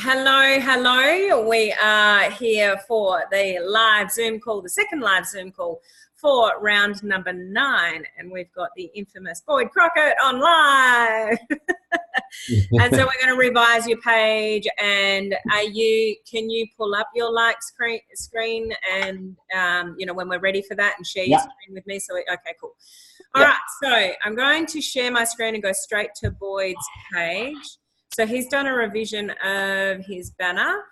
Hello, hello. We are here for the live Zoom call, the second live Zoom call for round number 9. And we've got the infamous Boyd Crockett on live. And so we're going to revise your page. And can you pull up your like screen and, when we're ready for that, and share your screen with me? Okay, cool. All right. So I'm going to share my screen and go straight to Boyd's page. So he's done a revision of his banner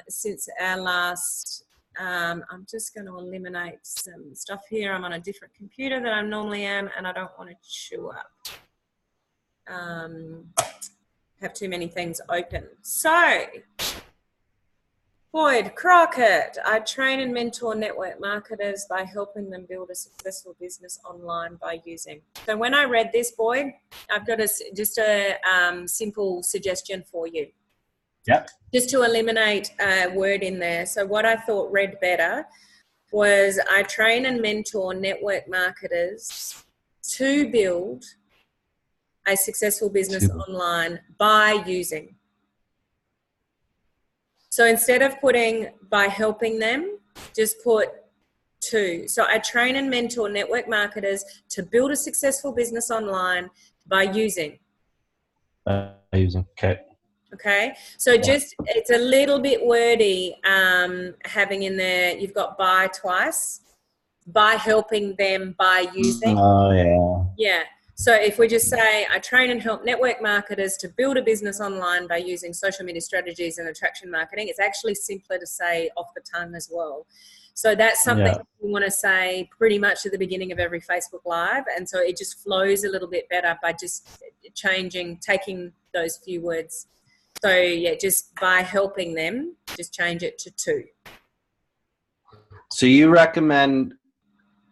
since our last, I'm just going to eliminate some stuff here. I'm on a different computer than I normally am, and I don't want to chew up, have too many things open. So, Boyd Crockett, I train and mentor network marketers by helping them build a successful business online by using. So when I read this, Boyd, I've got just a simple suggestion for you. Yep. Just to eliminate a word in there. So what I thought read better was I train and mentor network marketers to build a successful business online by using. So instead of putting by helping them, just put to. So I train and mentor network marketers to build a successful business online by using. Okay. Okay. So it's a little bit wordy having in there, you've got by twice, by helping them by using. Oh, yeah. Yeah. So if we just say, I train and help network marketers to build a business online by using social media strategies and attraction marketing, it's actually simpler to say off the tongue as well. So that's something we want to say pretty much at the beginning of every Facebook Live. And so it just flows a little bit better by just taking those few words. So yeah, just by helping them, just change it to. So you recommend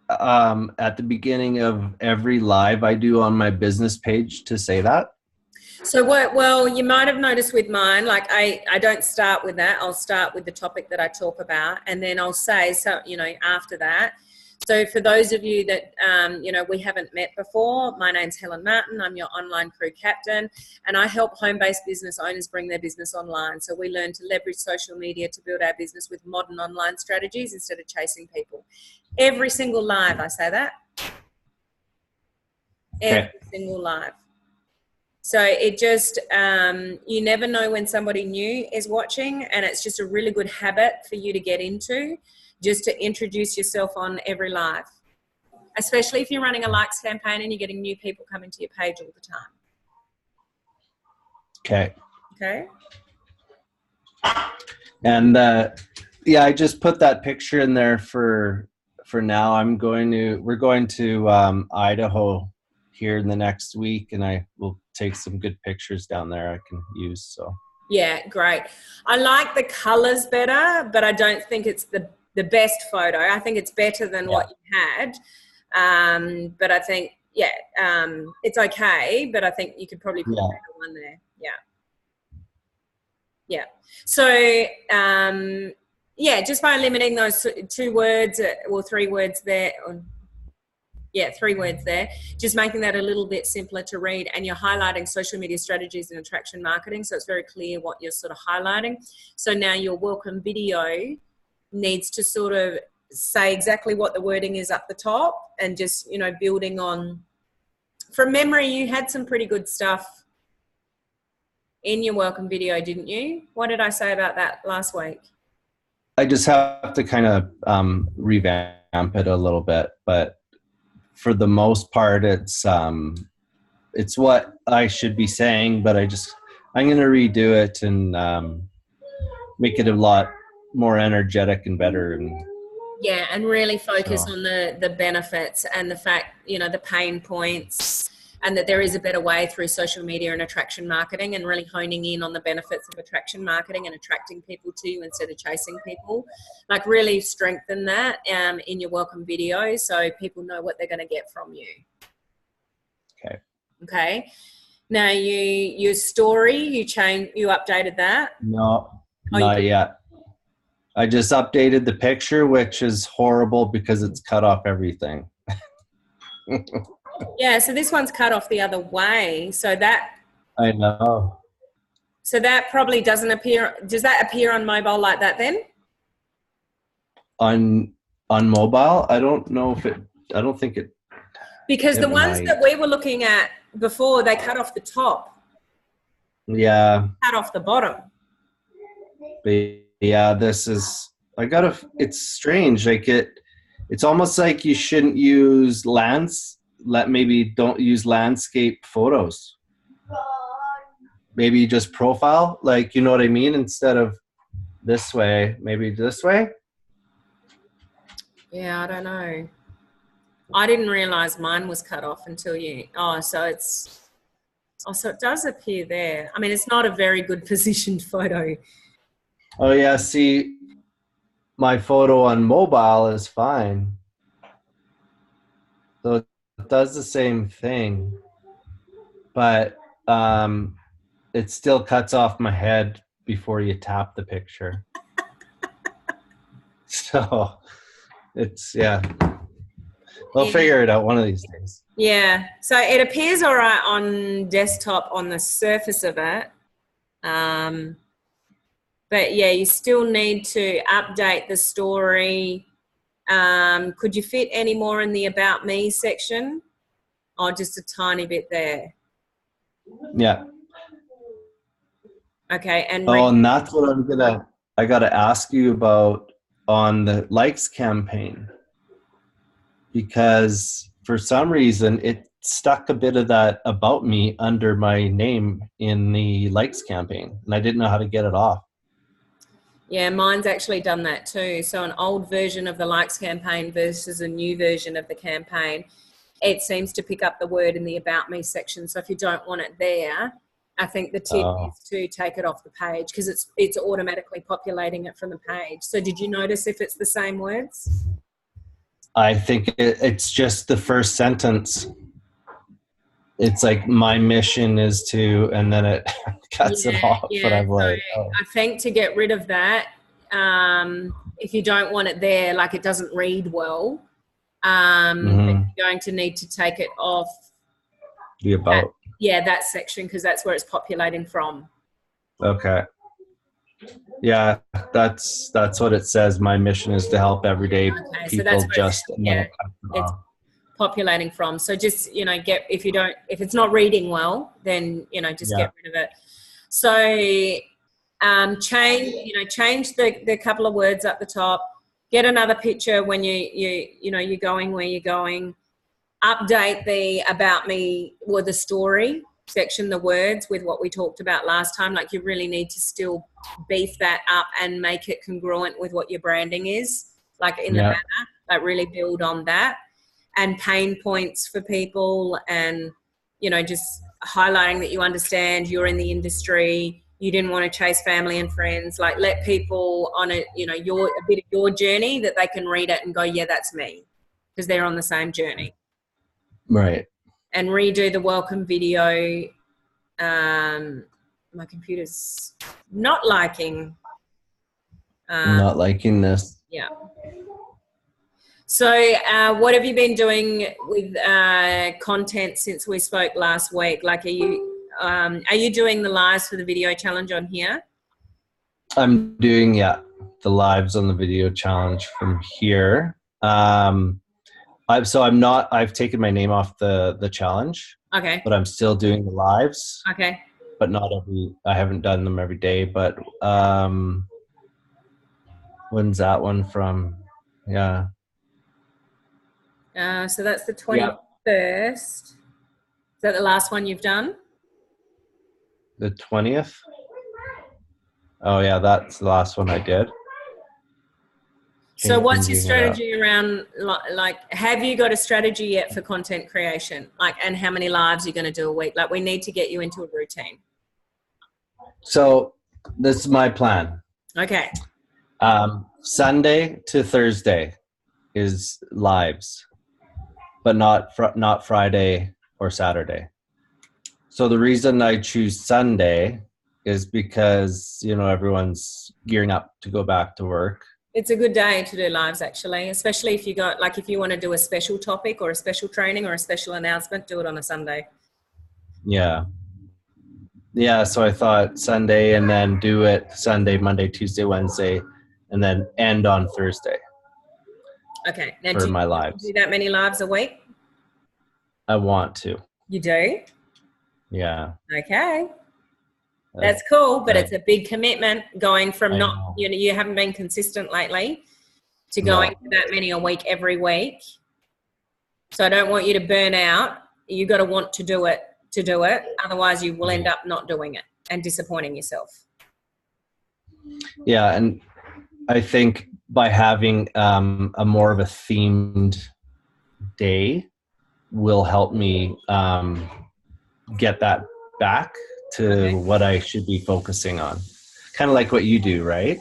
at the beginning of every live I do on my business page to say that? So well, you might have noticed with mine, like I don't start with that. I'll start with the topic that I talk about, and then I'll say, so, after that. So for those of you that, we haven't met before, my name's Helen Martin. I'm your online crew captain, and I help home-based business owners bring their business online. So we learn to leverage social media to build our business with modern online strategies instead of chasing people. Every single live, I say that. Every single live. So it just, you never know when somebody new is watching, and it's just a really good habit for you to get into, just to introduce yourself on every live, especially if you're running a likes campaign and you're getting new people coming to your page all the time. Okay. And I just put that picture in there for now. We're going to Idaho here in the next week, and I will take some good pictures down there I can use. So yeah, great. I like the colors better, but I don't think it's the best photo. I think it's better than what you had. But I think, it's okay, but I think you could probably put a better one there. Yeah. So, just by eliminating those 2 words or 3 words there, 3 words there, just making that a little bit simpler to read, and you're highlighting social media strategies and attraction marketing, so it's very clear what you're sort of highlighting. So now your welcome video needs to sort of say exactly what the wording is up the top, and just, building on. From memory, you had some pretty good stuff in your welcome video, didn't you? What did I say about that last week? I just have to kind of revamp it a little bit, but for the most part, it's what I should be saying, but I'm going to redo it and make it a lot more energetic and better. And really focus on the benefits and the fact, the pain points, and that there is a better way through social media and attraction marketing, and really honing in on the benefits of attraction marketing and attracting people to you instead of chasing people. Like, really strengthen that in your welcome video, so people know what they're going to get from you. Okay. Now your story, you updated that? No, not yet. I just updated the picture, which is horrible because it's cut off everything. Yeah, so this one's cut off the other way. So that... I know. So that probably doesn't appear. Does that appear on mobile like that then? On mobile, I don't know if it. I don't think it. Because it the ones might. that we were looking at before, they cut off the top, Yeah. cut off the bottom. But yeah, this is. I gotta. It's strange. Like it's almost like you shouldn't use maybe don't use landscape photos. Maybe just profile, like, you know what I mean? Instead of this way, maybe this way. Yeah, I don't know. I didn't realize mine was cut off until you. So it does appear there. I mean, it's not a very good positioned photo. Oh yeah, see, my photo on mobile is fine. So it does the same thing, but it still cuts off my head before you tap the picture. So it's, yeah. We'll figure it out one of these days. Yeah. So it appears all right on desktop on the surface of it. But yeah, you still need to update the story. Could you fit any more in the About Me section? Or just a tiny bit there? Yeah. Okay. And that's what I gotta ask you about on the likes campaign, because for some reason it stuck a bit of that About Me under my name in the likes campaign, and I didn't know how to get it off. Yeah, mine's actually done that too. So an old version of the likes campaign versus a new version of the campaign, it seems to pick up the word in the About Me section. So if you don't want it there, I think the tip is to take it off the page, because it's automatically populating it from the page. So did you notice if it's the same words? I think it's just the first sentence. It's like, my mission is to, and then it cuts it off. Yeah. But I'm like, I think to get rid of that, if you don't want it there, like it doesn't read well, then you're going to need to take it off. The About. That section, because that's where it's populating from. Okay. Yeah, that's what it says. My mission is to help everyday people. So it's populating from. So just, if it's not reading well, then, just get rid of it. So change the couple of words up the top, get another picture when you're going where you're going, update the About Me or the story section, the words, with what we talked about last time. Like, you really need to still beef that up and make it congruent with what your branding is, like in the banner, like really build on that. And pain points for people, and, just highlighting that you understand you're in the industry, you didn't want to chase family and friends, like let people on a bit of your journey, that they can read it and go, yeah, that's me, because they're on the same journey. Right. And redo the welcome video. My computer's not liking this. Yeah. So what have you been doing with content since we spoke last week? Like, are you doing the lives for the video challenge on here? I'm doing, the lives on the video challenge from here. I've taken my name off the challenge. Okay. But I'm still doing the lives. Okay. But I haven't done them every day, but when's that one from? Yeah. So that's the 21st. Is that the last one you've done? The 20th? Oh yeah, that's the last one I did. So what's your strategy around, like, have you got a strategy yet for content creation? Like, and how many lives you're going to do a week? Like, we need to get you into a routine. So this is my plan. Okay. Sunday to Thursday is lives, but not Friday or Saturday. So the reason I choose Sunday is because, everyone's gearing up to go back to work. It's a good day to do lives, actually, especially if if you want to do a special topic or a special training or a special announcement, do it on a Sunday. Yeah. Yeah, so I thought Sunday and then do it Sunday, Monday, Tuesday, Wednesday, and then end on Thursday Okay. Now, for do you my lives. do that many lives a week? I want to. You do? Yeah. Okay. That's cool, but it's a big commitment going from I not, know. you haven't been consistent lately to No. going to that many a week every week. So I don't want you to burn out. You got to want to do it. Otherwise you will end up not doing it and disappointing yourself. Yeah, and I think by having a more of a themed day will help me get that back to what I should be focusing on. Kind of like what you do, right?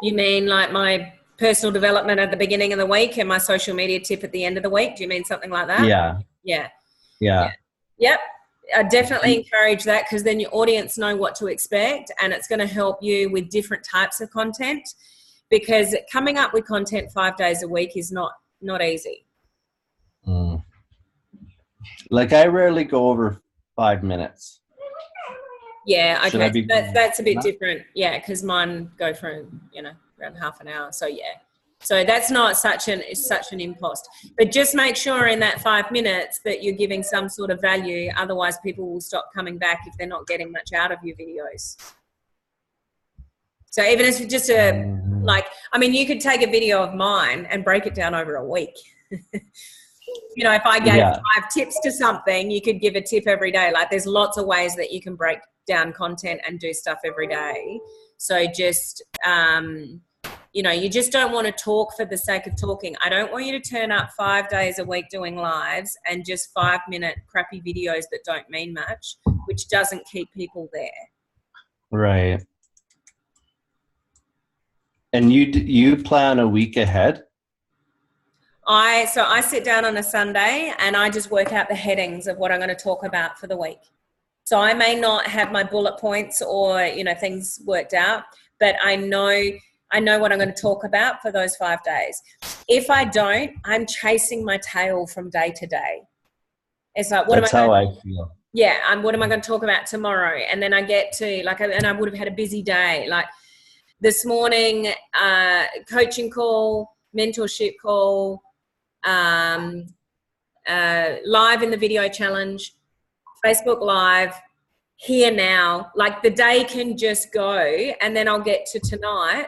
You mean like my personal development at the beginning of the week and my social media tip at the end of the week? Do you mean something like that? Yeah. Yeah. Yeah. Yep. I definitely encourage that, because then your audience know what to expect, and it's going to help you with different types of content, because coming up with content 5 days a week is not easy. Like I rarely go over 5 minutes. Yeah, Should I okay. be That's a bit different. Yeah, because mine go for, around half an hour. So yeah. So that's not such an impost. But just make sure in that 5 minutes that you're giving some sort of value. Otherwise people will stop coming back if they're not getting much out of your videos. So even if it's just you could take a video of mine and break it down over a week. If I gave 5 tips to something, you could give a tip every day. Like there's lots of ways that you can break down content and do stuff every day. So just, you just don't want to talk for the sake of talking. I don't want you to turn up 5 days a week doing lives and just 5-minute crappy videos that don't mean much, which doesn't keep people there. Right. And you plan a week ahead? So I sit down on a Sunday and I just work out the headings of what I'm going to talk about for the week. So I may not have my bullet points or, things worked out, but I know what I'm going to talk about for those 5 days. If I don't, I'm chasing my tail from day to day. It's like, That's how I feel. Yeah. What am I going to talk about tomorrow? And then I get to and I would have had a busy day. Like this morning, coaching call, mentorship call, live in the video challenge, Facebook Live, here now. Like the day can just go, and then I'll get to tonight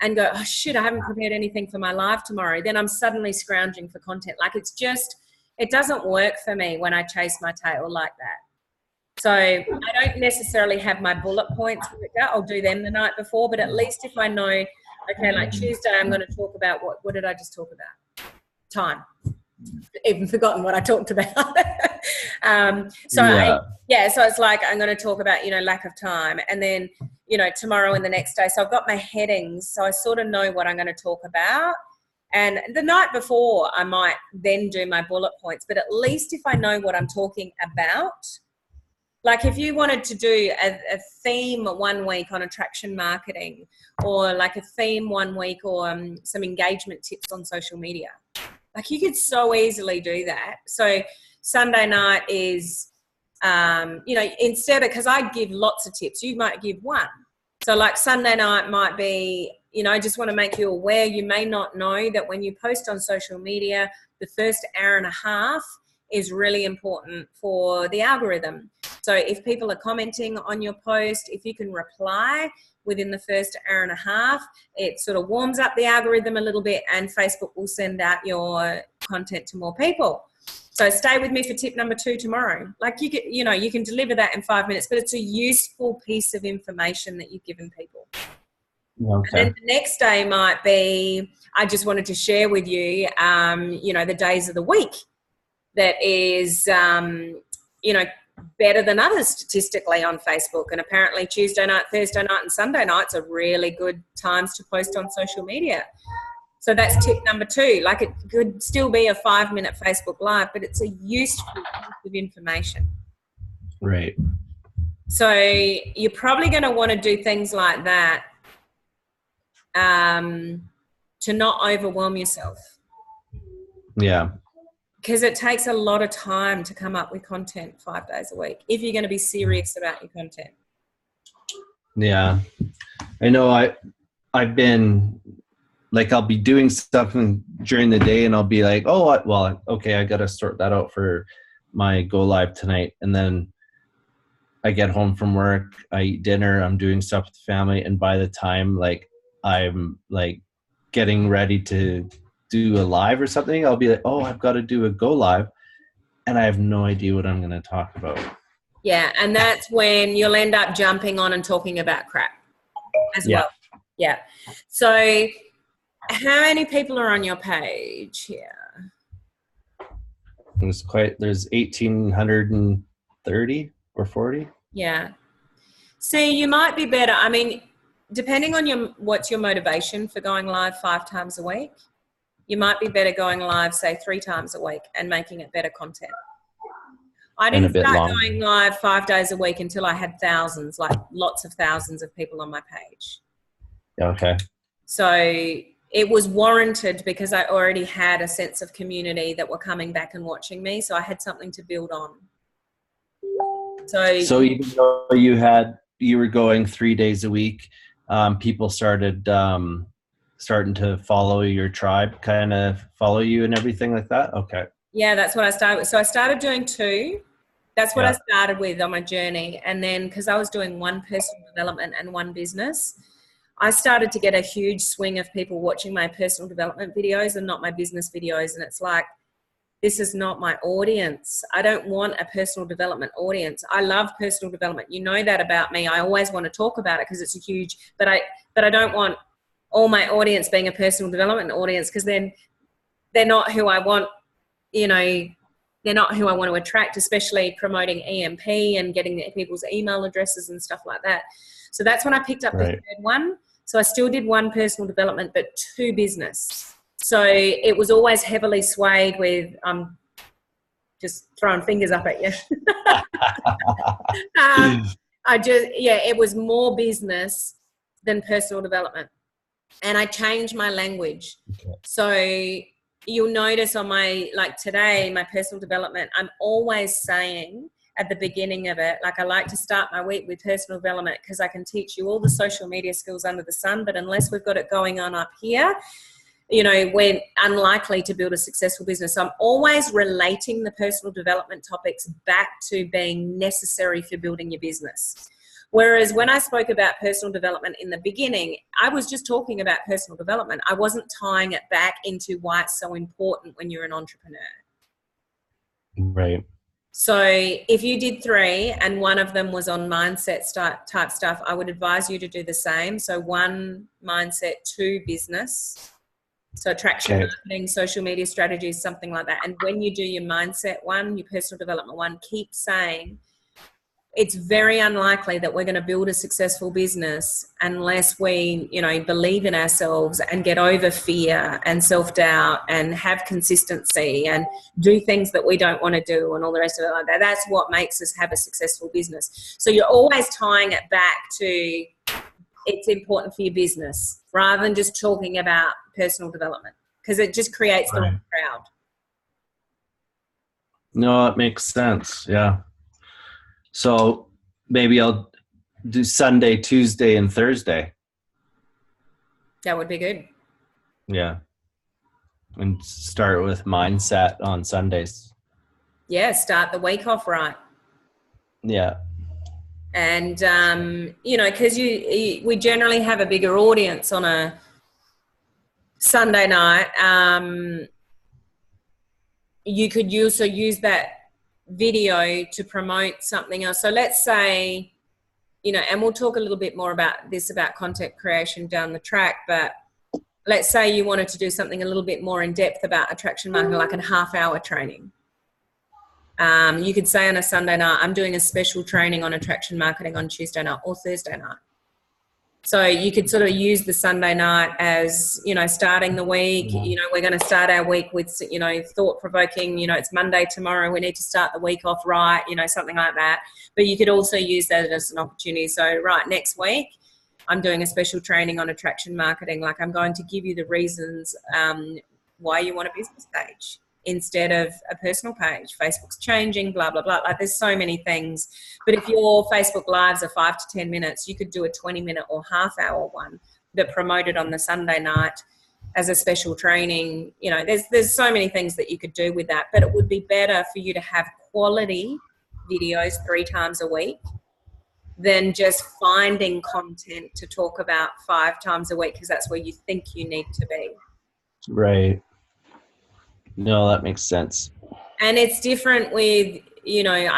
and go, oh shit, I haven't prepared anything for my live tomorrow. Then I'm suddenly scrounging for content. Like it doesn't work for me when I chase my tail like that. So I don't necessarily have my bullet points worked out. I'll do them the night before, but at least if I know, okay, like Tuesday, I'm going to talk about what did I just talk about? Time. Even forgotten what I talked about. So it's like I'm going to talk about, lack of time, and then, tomorrow and the next day. So I've got my headings, so I sort of know what I'm going to talk about. And the night before, I might then do my bullet points, but at least if I know what I'm talking about, like if you wanted to do a theme 1 week on attraction marketing, or like a theme 1 week, or some engagement tips on social media, like you could so easily do that. So Sunday night is, instead of, because I give lots of tips, you might give one. So like Sunday night might be, I just want to make you aware, you may not know that when you post on social media, the first hour and a half is really important for the algorithm. So if people are commenting on your post, if you can reply within the first hour and a half, it sort of warms up the algorithm a little bit, and Facebook will send out your content to more people. So stay with me for tip number 2 tomorrow. Like you can deliver that in 5 minutes, but it's a useful piece of information that you've given people. Okay. And then the next day might be, I just wanted to share with you, the days of the week that is, better than others statistically on Facebook. And apparently Tuesday night, Thursday night and Sunday nights are really good times to post on social media. So that's tip number 2. Like it could still be a 5-minute Facebook Live, but it's a useful piece of information. Right. So you're probably going to want to do things like that to not overwhelm yourself. Yeah. because it takes a lot of time to come up with content 5 days a week if you're going to be serious about your content. Yeah. I know I've been like, I'll be doing stuff during the day and I'll be like, oh, well, okay, I got to sort that out for my go live tonight. And then I get home from work, I eat dinner, I'm doing stuff with the family. And by the time like I'm like getting ready to do a live or something, I'll be like, oh, I've got to do a go live. And I have no idea what I'm going to talk about. Yeah. And that's when you'll end up jumping on and talking about crap as well. Yeah. So how many people are on your page here? There's 1,830 or 40. Yeah. See, you might be better. I mean, depending on what's your motivation for going live 5 times a week, you might be better going live, say 3 times a week and making it better content. I didn't start going live 5 days a week until I had thousands, like lots of thousands of people on my page. Okay. So it was warranted because I already had a sense of community that were coming back and watching me. So I had something to build on. So even though you were going 3 days a week, people started starting to follow your tribe, kind of follow you and everything like that. Okay. Yeah, that's what I started with. So I started doing 2. That's what I started with on my journey. And then because I was doing 1 personal development and 1 business, I started to get a huge swing of people watching my personal development videos and not my business videos. And it's like, this is not my audience. I don't want a personal development audience. I love personal development. You know that about me. I always want to talk about it because it's a huge, but I don't want all my audience being a personal development audience, because then they're not who I want, you know, they're not who I want to attract, especially promoting EMP and getting people's email addresses and stuff like that. So that's when I picked up the 3rd one. So I still did 1 personal development, but 2 business. So it was always heavily swayed with, just throwing fingers up at you. It was more business than personal development. And I changed my language. Okay. So you'll notice on my, like today, my personal development, I'm always saying at the beginning of it, like I like to start my week with personal development because I can teach you all the social media skills under the sun, but unless we've got it going on up here, you know, we're unlikely to build a successful business. So I'm always relating the personal development topics back to being necessary for building your business. Whereas when I spoke about personal development in the beginning, I was just talking about personal development. I wasn't tying it back into why it's so important when you're an entrepreneur. Right. So if you did 3 and 1 of them was on mindset type stuff, I would advise you to do the same. So 1 mindset, 2 business. So attraction marketing, social media strategies, something like that. And when you do your mindset 1, your personal development 1, keep saying, it's very unlikely that we're going to build a successful business unless we, you know, believe in ourselves and get over fear and self-doubt and have consistency and do things that we don't want to do and all the rest of it like that. That's what makes us have a successful business. So you're always tying it back to it's important for your business rather than just talking about personal development, because it just creates the wrong crowd. No, it makes sense. Yeah. So maybe I'll do Sunday, Tuesday, and Thursday. That would be good. Yeah. And start with mindset on Sundays. Yeah, start the week off right. Yeah. And, you know, because we generally have a bigger audience on a Sunday night. You could also use that video to promote something else. So let's say, you know, and we'll talk a little bit more about this, about content creation down the track, but let's say you wanted to do something a little bit more in depth about attraction marketing, like a half-hour training. You could say on a Sunday night, I'm doing a special training on attraction marketing on Tuesday night or Thursday night. So you could sort of use the Sunday night as, you know, starting the week. You know, we're going to start our week with, you know, thought-provoking, you know, it's Monday tomorrow, we need to start the week off right, you know, something like that. But you could also use that as an opportunity. So, right, next week, I'm doing a special training on attraction marketing. Like, I'm going to give you the reasons why you want a business page. instead of a personal page. Facebook's changing, blah, blah, blah. Like there's so many things. But if your Facebook Lives are 5 to 10 minutes, you could do a 20-minute or half-hour one that promoted on the Sunday night as a special training. You know, there's so many things that you could do with that, but it would be better for you to have quality videos 3 times a week than just finding content to talk about 5 times a week because that's where you think you need to be. Right. No, that makes sense. And it's different with, you know,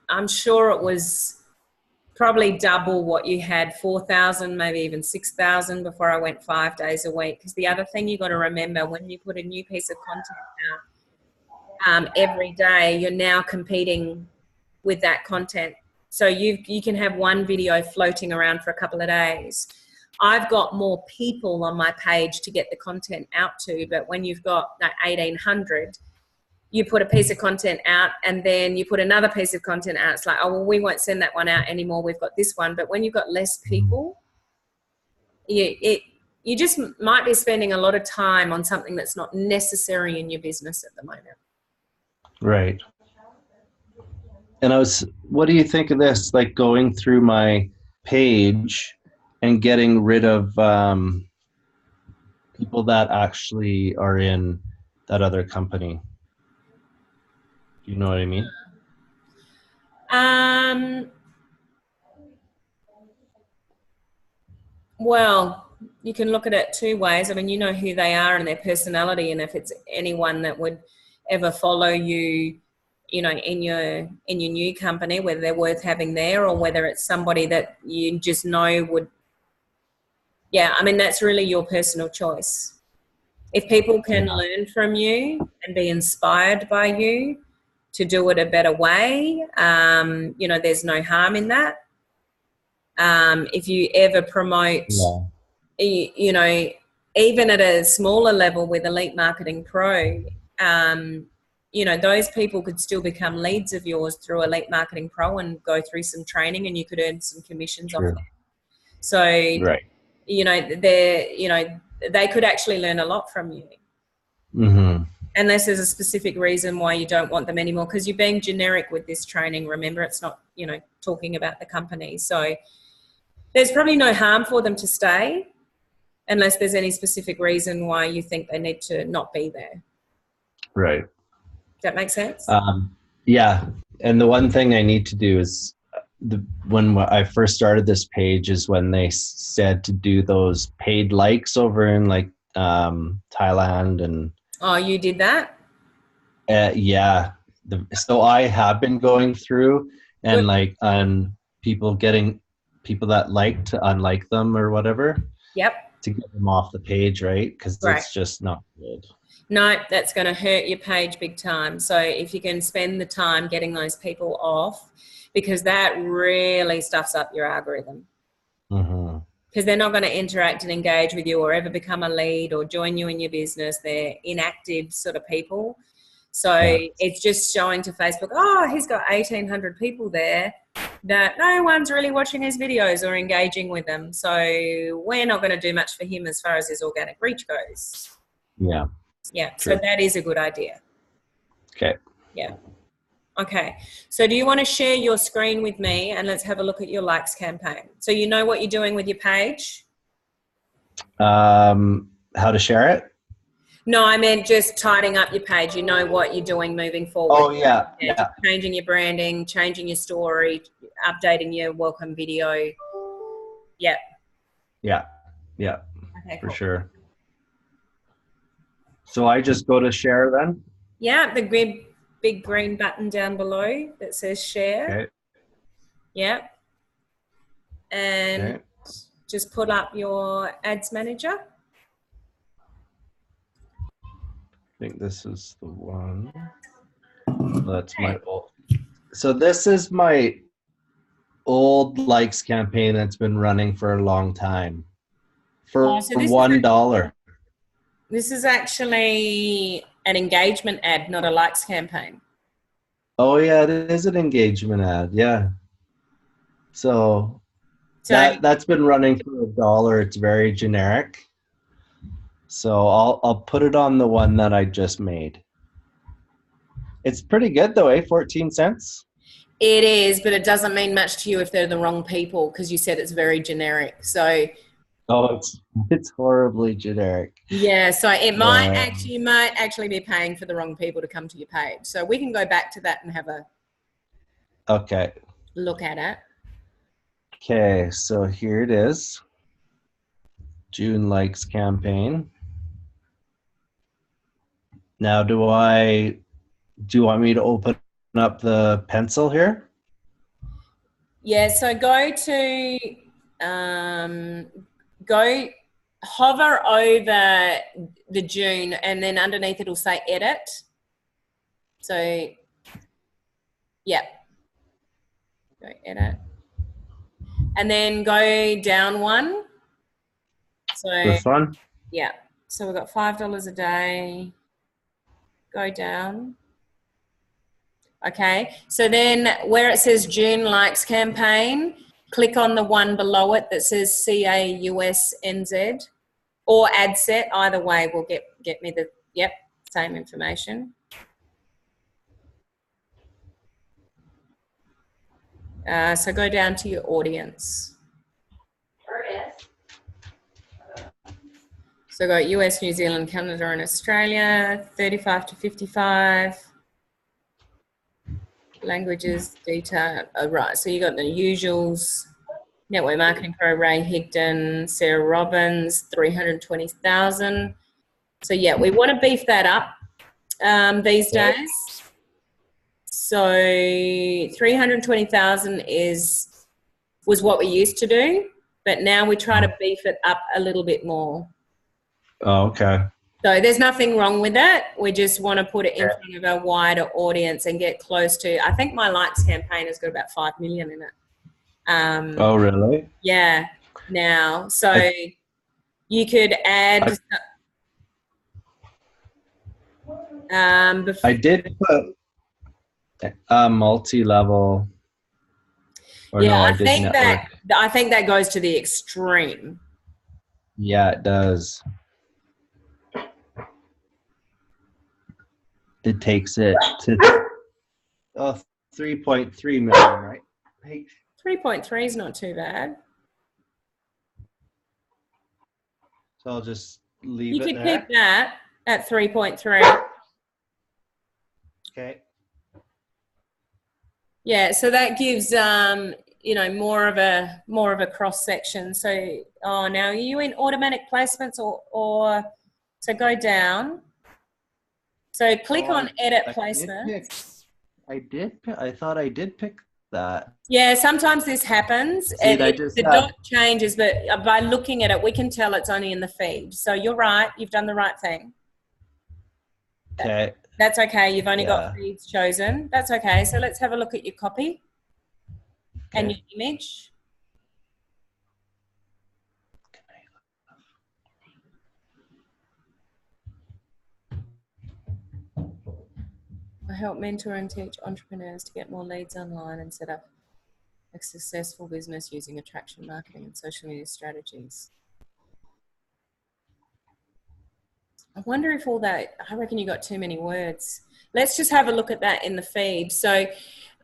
I'm sure it was probably double what you had, 4,000, maybe even 6,000 before I went 5 days a week. Because the other thing you got to remember, when you put a new piece of content out every day, you're now competing with that content. So you can have one video floating around for a couple of days. I've got more people on my page to get the content out to, but when you've got like 1,800, you put a piece of content out and then you put another piece of content out. It's like, oh, well, we won't send that one out anymore. We've got this one. But when you've got less people, you just might be spending a lot of time on something that's not necessary in your business at the moment. Right. And what do you think of this? Like going through my page and getting rid of people that actually are in that other company. Do you know what I mean? Well, you can look at it 2 ways. I mean, you know who they are and their personality, and if it's anyone that would ever follow you, you know, in your new company, whether they're worth having there or whether it's somebody that you just know would. Yeah, I mean, that's really your personal choice. If people can learn from you and be inspired by you to do it a better way, you know, there's no harm in that. If you ever promote, you know, even at a smaller level with Elite Marketing Pro, you know, those people could still become leads of yours through Elite Marketing Pro and go through some training and you could earn some commissions off that. So, you know, they could actually learn a lot from you. Mm-hmm. Unless there's a specific reason why you don't want them anymore, because you're being generic with this training. Remember, it's not, you know, talking about the company. So there's probably no harm for them to stay unless there's any specific reason why you think they need to not be there. Right. Does that make sense? Yeah. And the one thing I need to do is when I first started this page is when they said to do those paid likes over in like Thailand and. Oh, you did that? Yeah. So I have been going through and like people that like to unlike them or whatever. Yep. To get them off the page, right? Because it's just not good. No, that's going to hurt your page big time. So if you can spend the time getting those people off, because that really stuffs up your algorithm. Mm-hmm. Because they're not going to interact and engage with you or ever become a lead or join you in your business. They're inactive sort of people. So it's just showing to Facebook, oh, he's got 1,800 people there that no one's really watching his videos or engaging with them. So we're not going to do much for him as far as his organic reach goes. Yeah. Yeah. True. So that is a good idea. Okay. Yeah. Okay. So do you want to share your screen with me and let's have a look at your likes campaign? So you know what you're doing with your page? How to share it? No, I meant just tidying up your page. You know what you're doing moving forward. Oh, yeah. Yeah. Changing your branding, changing your story, updating your welcome video. Yep. Yeah. Yeah. Okay, for sure. So I just go to share then? Yeah, the big green button down below that says share. Okay. Yep. And just put up your ads manager. I think this is the one. That's my old. So this is my old likes campaign that's been running for a long time. For $1. This is actually an engagement ad, not a likes campaign. Oh yeah, it is an engagement ad. Yeah. So that's been running for $1. It's very generic. So I'll put it on the one that I just made. It's pretty good though, eh? 14 cents. It is, but it doesn't mean much to you if they're the wrong people because you said it's very generic. So Oh, it's horribly generic. yeah, so it might Yeah. actually, you might actually be paying for the wrong people to come to your page. So we can go back to that and have a Okay. look at it. Okay, so here it is. June likes campaign. Now, do you want me to open up the pencil here? Yeah, so go hover over the June and then underneath it'll say edit. So yeah, go edit. And then go down one. So This one? yeah, so we've got $5 a day. Go down. Okay, so then where it says June likes campaign, click on the one below it that says CAUSNZ or ad set. Either way will get me the, yep, same information. So go down to your audience. So got US, New Zealand, Canada and Australia, 35 to 55. Languages, data, right. So you got the usuals. Network Marketing Pro, Ray Higdon, Sarah Robbins, 320,000. So yeah, we want to beef that up these days. So 320,000 was what we used to do, but now we try to beef it up a little bit more. Oh, okay. So there's nothing wrong with that. We just want to put it in front of a wider audience and get close to, I think my likes campaign has got about 5 million in it. Oh, really? Yeah, now. So you could add... I did put a multi-level. Yeah, no, I did think network. I think that goes to the extreme. Yeah, it does. It takes it to 3.3 million, right? 3.3 is not too bad. So I'll just leave You it could there. keep that at 3.3. Okay. Yeah, so that gives you know, more of a cross section. So now are you in automatic placements or so go down. So click on edit placements. I thought I did pick that. Yeah, sometimes this happens. See, The dot changes, but by looking at it, we can tell it's only in the feed. So you're right. You've done the right thing. Okay. That's okay. You've only got feeds chosen. That's okay. So let's have a look at your copy and your image. I help mentor and teach entrepreneurs to get more leads online and set up a successful business using attraction marketing and social media strategies. I wonder if all that, I reckon you got too many words. Let's just have a look at that in the feed. So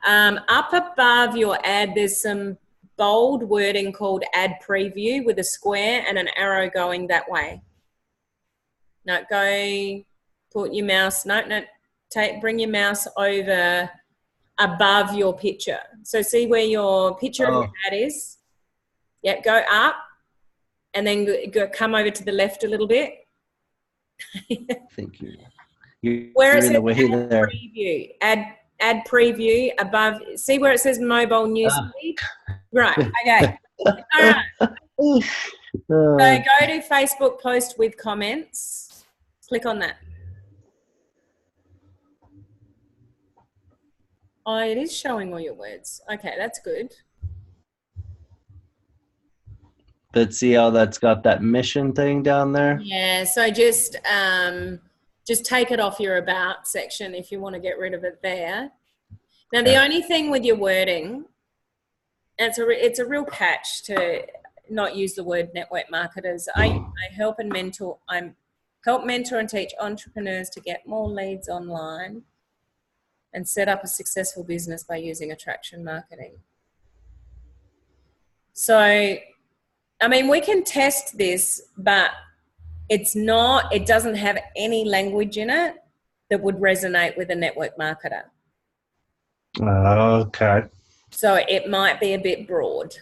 up above your ad, there's some bold wording called ad preview with a square and an arrow going that way. No, go, put your mouse, bring your mouse over above your picture. So see where your picture of your ad is? Yep, go up and then come over to the left a little bit. Thank you. You're in the way there. Preview, ad preview above. See where it says mobile news feed? Right. Okay. All right. So go to Facebook post with comments. Click on that. Oh, it is showing all your words. Okay, that's good. But see how that's got that mission thing down there? Yeah, so just take it off your about section if you want to get rid of it there. Now, the only thing with your wording, it's a real catch to not use the word network marketers. I help mentor and teach entrepreneurs to get more leads online and set up a successful business by using attraction marketing. So, I mean, we can test this, but it doesn't have any language in it that would resonate with a network marketer. Okay. So it might be a bit broad.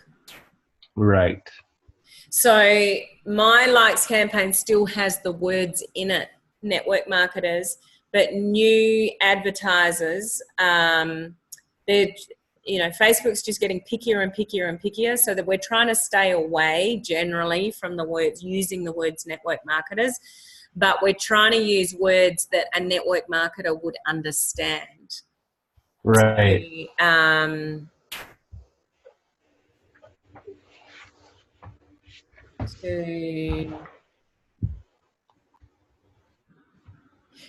Right. So my likes campaign still has the words in it, network marketers, but new advertisers, Facebook's just getting pickier and pickier and pickier, so that we're trying to stay away generally from using the words network marketers, but we're trying to use words that a network marketer would understand. Right.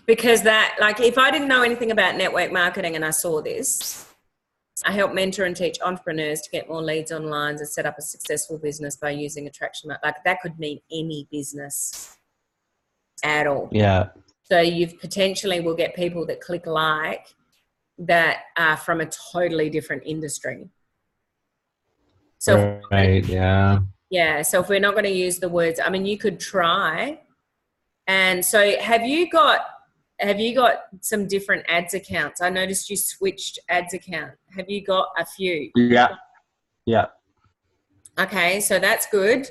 Because that, like, if I didn't know anything about network marketing and I saw this, I help mentor and teach entrepreneurs to get more leads online and set up a successful business by using attraction. Like, that could mean any business at all. Yeah. So you've potentially will get people that click like that are from a totally different industry. So right, yeah. Yeah, so if we're not going to use the words, I mean, you could try. And so have you got some different ads accounts? I noticed you switched ads account. Have you got a few? Yeah. Yeah. Okay, so that's good.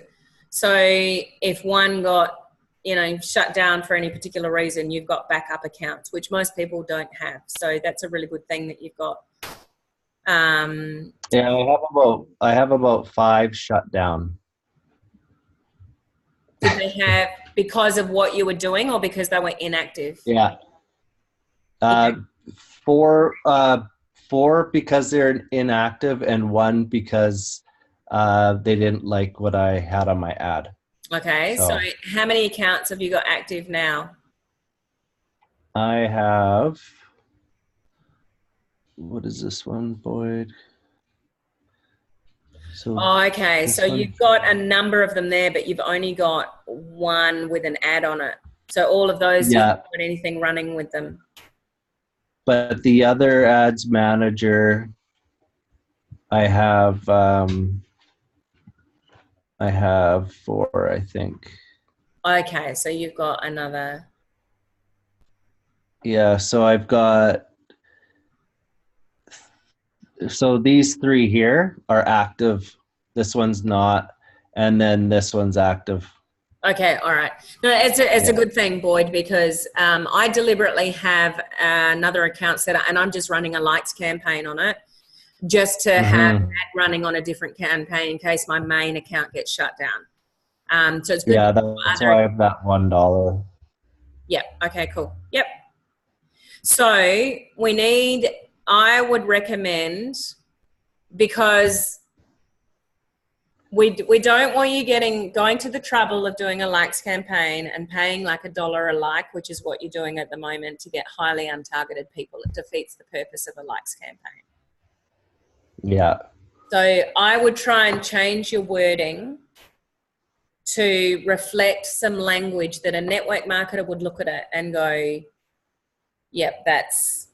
So if one got, shut down for any particular reason, you've got backup accounts, which most people don't have. So that's a really good thing that you've got. Yeah, I have about 5 shut down. Did they have because of what you were doing or because they were inactive? Yeah. 4 because they're inactive and 1 because they didn't like what I had on my ad. Okay, so how many accounts have you got active now? I have, what is this one, Boyd? Okay, so you've got a number of them there, but you've only got 1 with an ad on it. So all of those, you haven't got anything running with them. But the other ads manager, I have 4, I think. Okay, so you've got another. Yeah, so I've got, so these 3 here are active. This one's not, and then this one's active. Okay, all right. No, it's a good thing, Boyd, because I deliberately have another account set up, and I'm just running a likes campaign on it, just to have that running on a different campaign in case my main account gets shut down. So it's good. Yeah, that's why I have that $1. Yep. Okay, cool. Yep. So I would recommend, because we don't want you going to the trouble of doing a likes campaign and paying like $1 a like, which is what you're doing at the moment, to get highly untargeted people. It defeats the purpose of a likes campaign. Yeah. So I would try and change your wording to reflect some language that a network marketer would look at it and go, yep, that's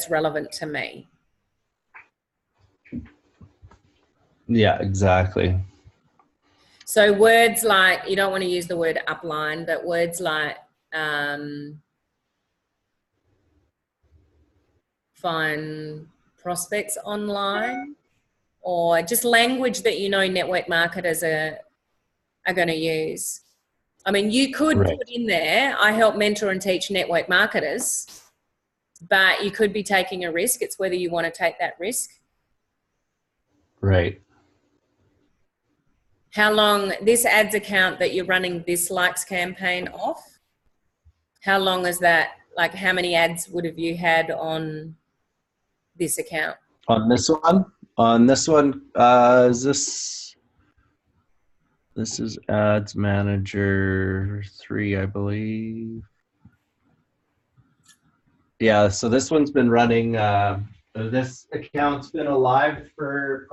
relevant to me. Yeah, exactly. So words like, you don't want to use the word upline, but words like find prospects online, or just language that network marketers are going to use. I mean, you could put in there, I help mentor and teach network marketers, but you could be taking a risk. It's whether you want to take that risk. Right. How long, this ads account that you're running this likes campaign off, how long is that? Like, how many ads would have you had on this account? On this one? On this one, this is Ads Manager 3, I believe. Yeah, so this one's been running, this account's been alive for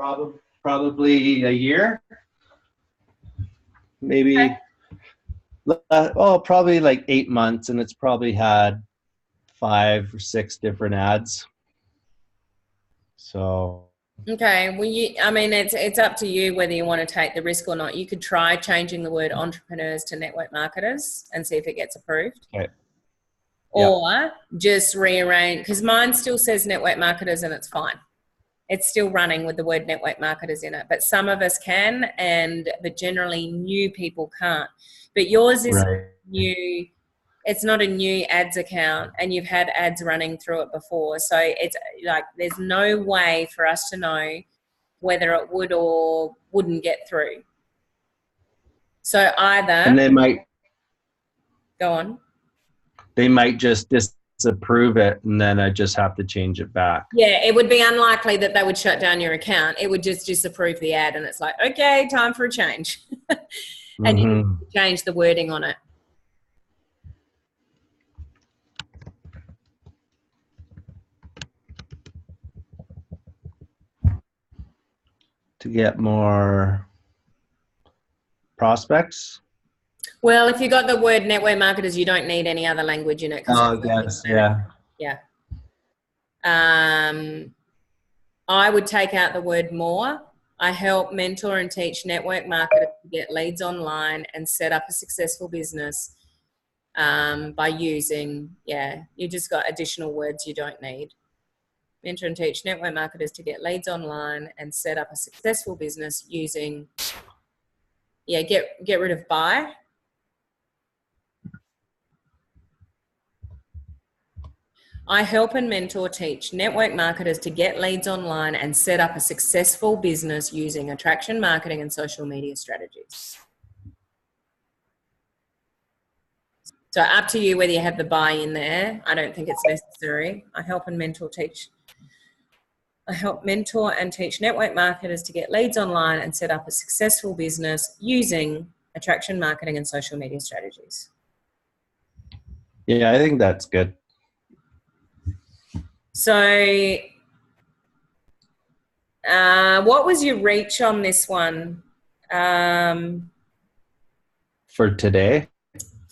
probably a year. Maybe, probably like 8 months, and it's probably had 5 or 6 different ads. So Okay, well, I mean, it's up to you whether you want to take the risk or not. You could try changing the word entrepreneurs to network marketers and see if it gets approved. okay. Or just rearrange, because mine still says network marketers and it's fine. It's still running with the word network marketers in it, but some of us can, but generally new people can't. But yours is new. It's not a new ads account, and you've had ads running through it before. So it's like there's no way for us to know whether it would or wouldn't get through. So either, and they might go on. They might just disapprove it, and then I just have to change it back. Yeah, it would be unlikely that they would shut down your account. It would just disapprove the ad, and it's like, okay, time for a change. And you change the wording on it. To get more prospects? Well, if you got the word network marketers, you don't need any other language in it. Oh, yes, yeah. Yeah. I would take out the word more. I help mentor and teach network marketers to get leads online and set up a successful business by using, you just got additional words you don't need. Mentor and teach network marketers to get leads online and set up a successful business using, get rid of by. I help and mentor teach network marketers to get leads online and set up a successful business using attraction marketing and social media strategies. So up to you whether you have the buy in there. I don't think it's necessary. I help and mentor and teach network marketers to get leads online and set up a successful business using attraction marketing and social media strategies. Yeah, I think that's good. So what was your reach on this one? For today?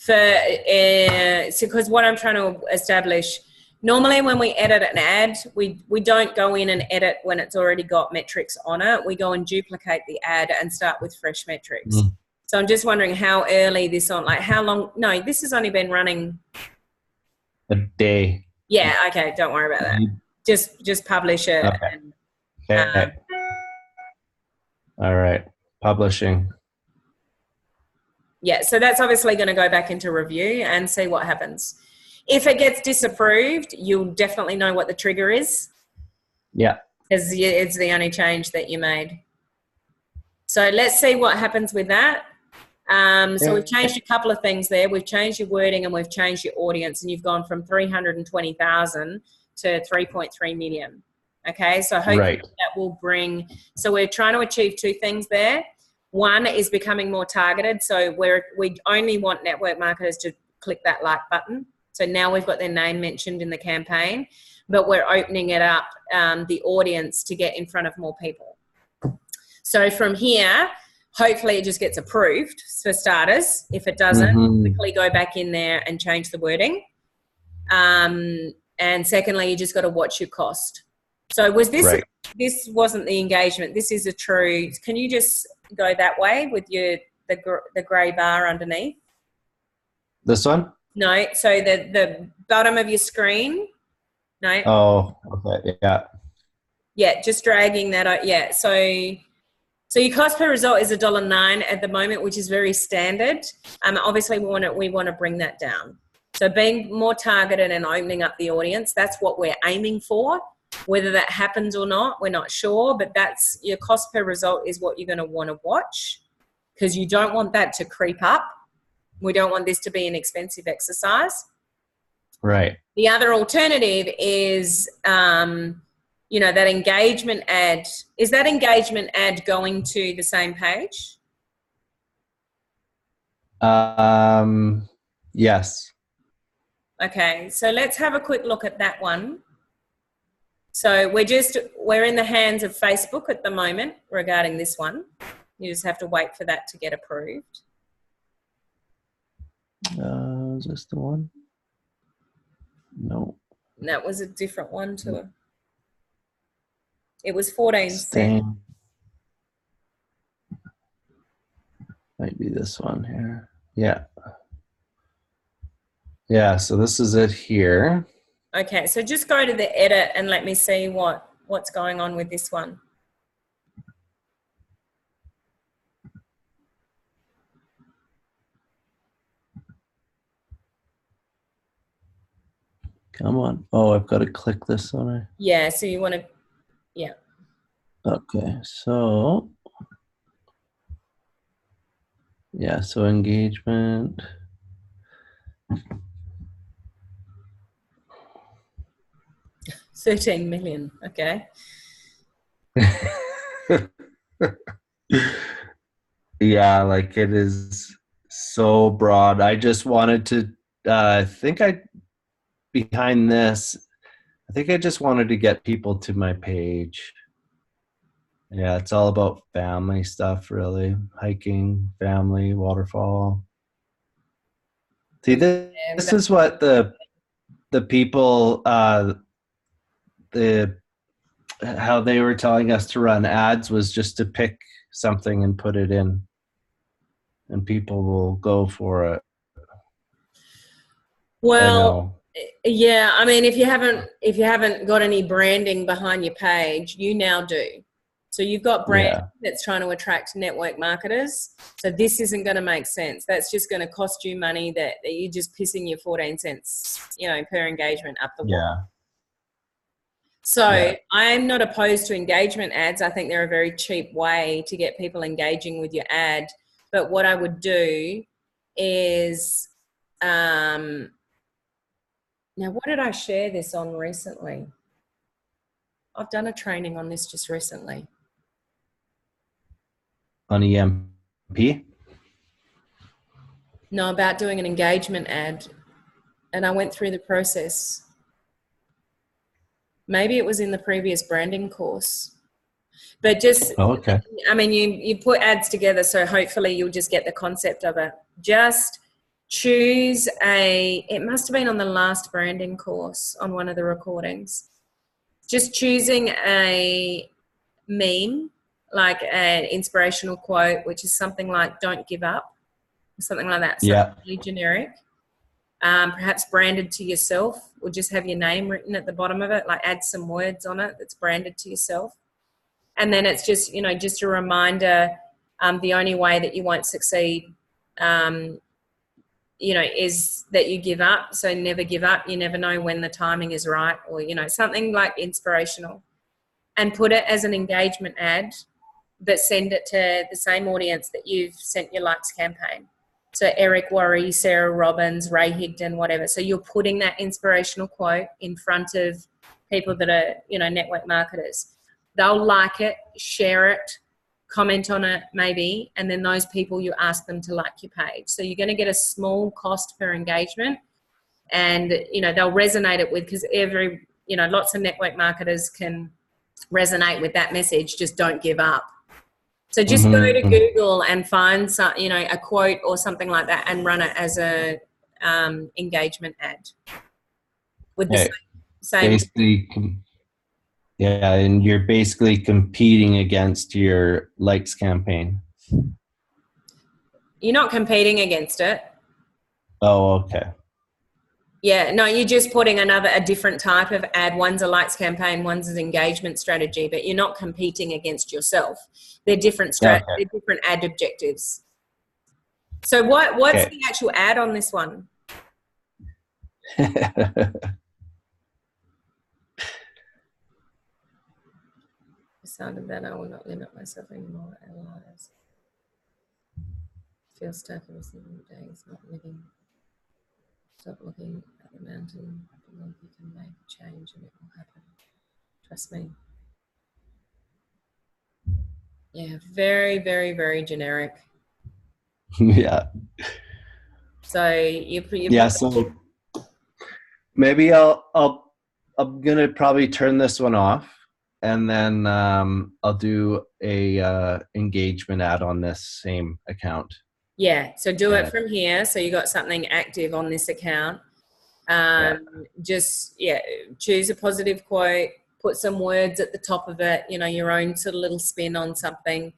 Because what I'm trying to establish, normally when we edit an ad, we don't go in and edit when it's already got metrics on it. We go and duplicate the ad and start with fresh metrics. So I'm just wondering how early this on, like how long, no, this has only been running a day. Yeah, okay, don't worry about that. Just publish it. Okay. Okay. All right. Publishing. Yeah, so that's obviously going to go back into review and see what happens. If it gets disapproved, you'll definitely know what the trigger is. Yeah. Because it's the only change that you made. So let's see what happens with that. So we've changed a couple of things there. We've changed your wording and we've changed your audience, and you've gone from 320,000 to 3.3 million. Okay, so hopefully that will bring, so we're trying to achieve two things there. One is becoming more targeted. So we only want network marketers to click that like button. So now we've got their name mentioned in the campaign, but we're opening it up, the audience, to get in front of more people. So from here, hopefully it just gets approved for starters. If it doesn't, quickly go back in there and change the wording. And secondly, you just got to watch your cost. So was this, this wasn't the engagement. This is a true, can you just go that way with the gray bar underneath? This one? No, so the bottom of your screen. No. Oh, okay, yeah. Yeah, just dragging that out. Yeah, so your cost per result is $1.09 at the moment, which is very standard. Obviously, we want to bring that down. So being more targeted and opening up the audience, that's what we're aiming for. Whether that happens or not, we're not sure, but that's your cost per result is what you're going to want to watch, because you don't want that to creep up. We don't want this to be an expensive exercise. Right. The other alternative is, that engagement ad. Is that engagement ad going to the same page? Yes. Okay, so let's have a quick look at that one. So we're in the hands of Facebook at the moment regarding this one. You just have to wait for that to get approved. Is this the one? No. That was a different one too. It was 14 cents. Staying. Might be this one here. Yeah. Yeah, so this is it here. Okay, so just go to the edit and let me see what's going on with this one. Come on. Oh, I've got to click this one. Yeah, so you want to, yeah. Okay, so yeah, so engagement. $13 million. Okay. Yeah, like it is so broad. I just wanted to behind this, I think I just wanted to get people to my page. Yeah, it's all about family stuff, really. Hiking, family, waterfall. See, this is what the people the how they were telling us to run ads was just to pick something and put it in, and people will go for it. Well, yeah, I mean, if you haven't got any branding behind your page, you now do. So you've got brand that's trying to attract network marketers. So this isn't going to make sense. That's just going to cost you money that you're just pissing your 14 cents, per engagement up the wall. Yeah. So I'm not opposed to engagement ads. I think they're a very cheap way to get people engaging with your ad. But what I would do is, now what did I share this on recently? I've done a training on this just recently. On EMP? No, about doing an engagement ad. And I went through the process. Maybe it was in the previous branding course. But just, okay. I mean, you put ads together, so hopefully you'll just get the concept of it. Just choose it must have been on the last branding course on one of the recordings. Just choosing a meme, like an inspirational quote, which is something like "Don't give up," or something like that. So really generic. Perhaps branded to yourself, or just have your name written at the bottom of it, like add some words on it that's branded to yourself. And then it's just, just a reminder, the only way that you won't succeed, is that you give up. So never give up. You never know when the timing is right, or, something like inspirational. And put it as an engagement ad, but send it to the same audience that you've sent your likes campaign. So Eric Worre, Sarah Robbins, Ray Higdon, whatever. So you're putting that inspirational quote in front of people that are, network marketers. They'll like it, share it, comment on it maybe, and then those people, you ask them to like your page. So you're going to get a small cost per engagement, and, they'll resonate it with, because lots of network marketers can resonate with that message, just don't give up. So just go to Google and find some, a quote or something like that, and run it as a engagement ad with the same. Basically, yeah, and you're basically competing against your likes campaign. You're not competing against it. Oh, okay. Yeah, no, you're just putting a different type of ad. One's a likes campaign, one's an engagement strategy, but you're not competing against yourself. They're different they're different ad objectives. So what's the actual ad on this one? Decided that I will not limit myself anymore at our lives. Feel stuck every single day is not living. Stop looking at the mountain. Believe you can make a change and it will happen. Trust me. Yeah, very, very, very generic. Yeah. So so maybe I'm gonna probably turn this one off, and then I'll do a engagement ad on this same account. Yeah, so do it from here. So you got something active on this account. Just, choose a positive quote, put some words at the top of it, your own sort of little spin on something,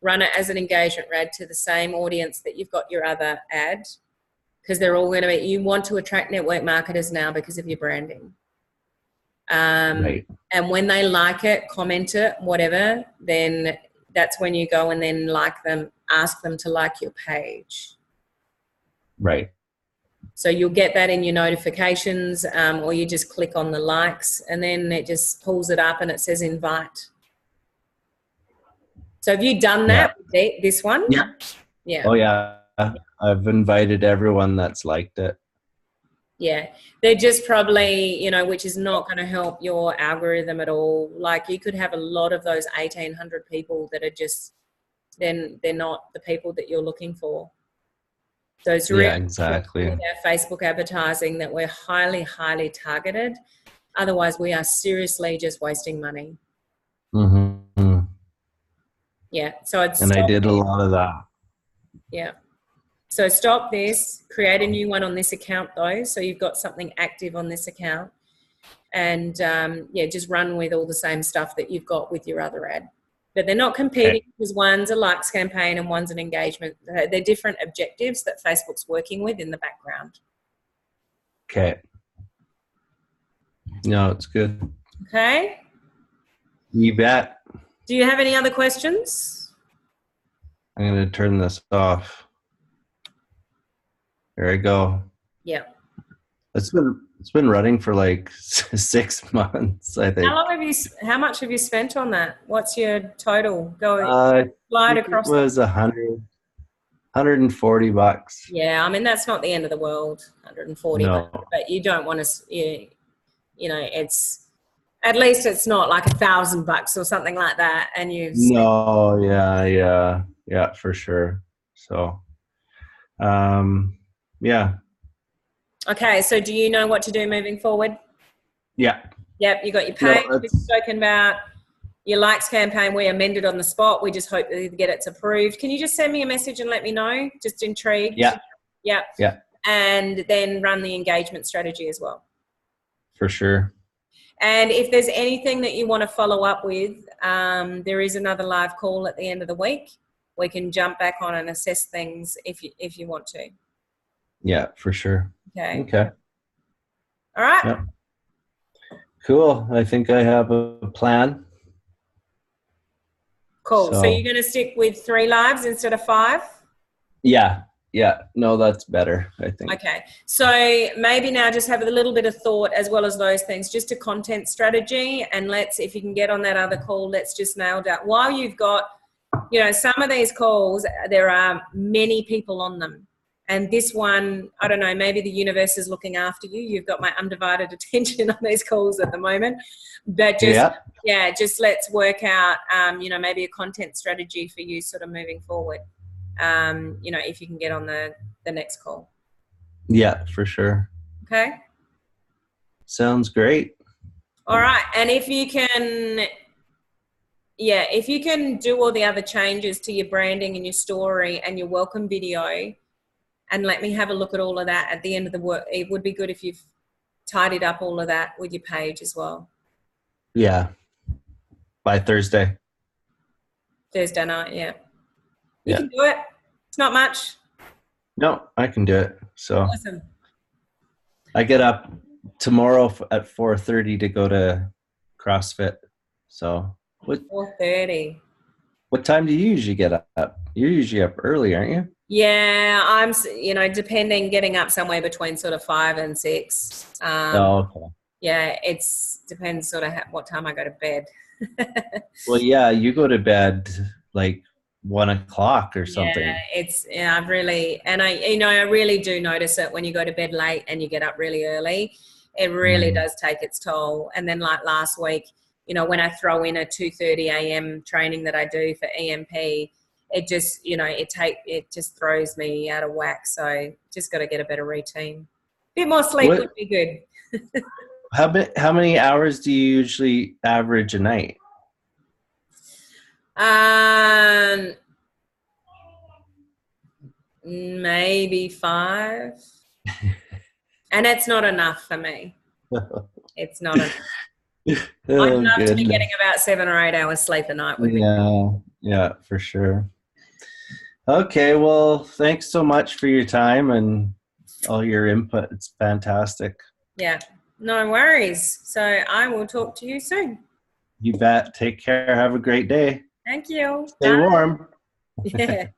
run it as an engagement ad to the same audience that you've got your other ad, because they're all going to be, you want to attract network marketers now because of your branding. Right. And when they like it, comment it, whatever, then that's when you go and then like them, ask them to like your page. Right. So you'll get that in your notifications, or you just click on the likes and then it just pulls it up and it says invite. So have you done that with this one? Yeah. Yeah. Oh yeah. I've invited everyone that's liked it. Yeah. They're just probably, which is not going to help your algorithm at all. Like you could have a lot of those 1,800 people that are just, then they're not the people that you're looking for. So it's really exactly with our Facebook advertising that we're highly, highly targeted. Otherwise, we are seriously just wasting money. Mm-hmm. Yeah. So it's and I did a lot of that. Yeah. So stop this. Create a new one on this account though. So you've got something active on this account, and just run with all the same stuff that you've got with your other ad. But they're not competing because one's a likes campaign and one's an engagement. They're different objectives that Facebook's working with in the background. Okay. No, it's good. Okay. You bet. Do you have any other questions? I'm going to turn this off. There I go. Yeah. It's been running for like 6 months, I think. How much have you spent on that? What's your total? Slide across. It was $140. Yeah, I mean that's not the end of the world. 140, no. But you don't want to. It's at least it's not like $1,000 or something like that. And you've no, yeah, for sure. So, yeah. Okay, so do you know what to do moving forward? Yeah. Yep, you got your page. We've spoken about your likes campaign. We amended on the spot. We just hope to get it approved. Can you just send me a message and let me know? Just intrigued. Yeah. Yeah. Yeah. And then run the engagement strategy as well. For sure. And if there's anything that you want to follow up with, there is another live call at the end of the week. We can jump back on and assess things if you want to. Yeah, for sure. Okay. All right. Yep. Cool. I think I have a plan. Cool. So you're going to stick with 3 lives instead of 5? Yeah. No, that's better, I think. Okay. So maybe now just have a little bit of thought as well as those things, just a content strategy. And if you can get on that other call, let's just nail down. While you've got, some of these calls, there are many people on them. And this one, I don't know, maybe the universe is looking after you. You've got my undivided attention on these calls at the moment. But just let's work out, maybe a content strategy for you sort of moving forward, if you can get on the next call. Yeah, for sure. Okay. Sounds great. All right. And if you can do all the other changes to your branding and your story and your welcome video, and let me have a look at all of that at the end of the work. It would be good if you've tidied up all of that with your page as well. Yeah. By Thursday. Thursday night, yeah. You can do it. It's not much. No, I can do it. So awesome. I get up tomorrow at 4:30 to go to CrossFit. So 4:30. What time do you usually get up? You're usually up early, aren't you? Yeah, I'm, depending, getting up somewhere between sort of 5 and 6. Okay. Yeah, depends sort of what time I go to bed. Well, yeah, you go to bed like 1 o'clock or something. I really do notice it when you go to bed late and you get up really early. It really does take its toll. And then like last week, when I throw in a 2:30 a.m. training that I do for EMP, it just, it just throws me out of whack. So just got to get a better routine. A bit more sleep would be good. How many hours do you usually average a night? Maybe 5. And it's not enough for me. It's not enough. Oh, I'd love to be goodness. getting about 7 or 8 hours sleep a night would be. Yeah, for sure. Okay, well, thanks so much for your time and all your input. It's fantastic. Yeah, no worries. So I will talk to you soon. You bet. Take care. Have a great day. Thank you. Stay Bye. warm. Yeah.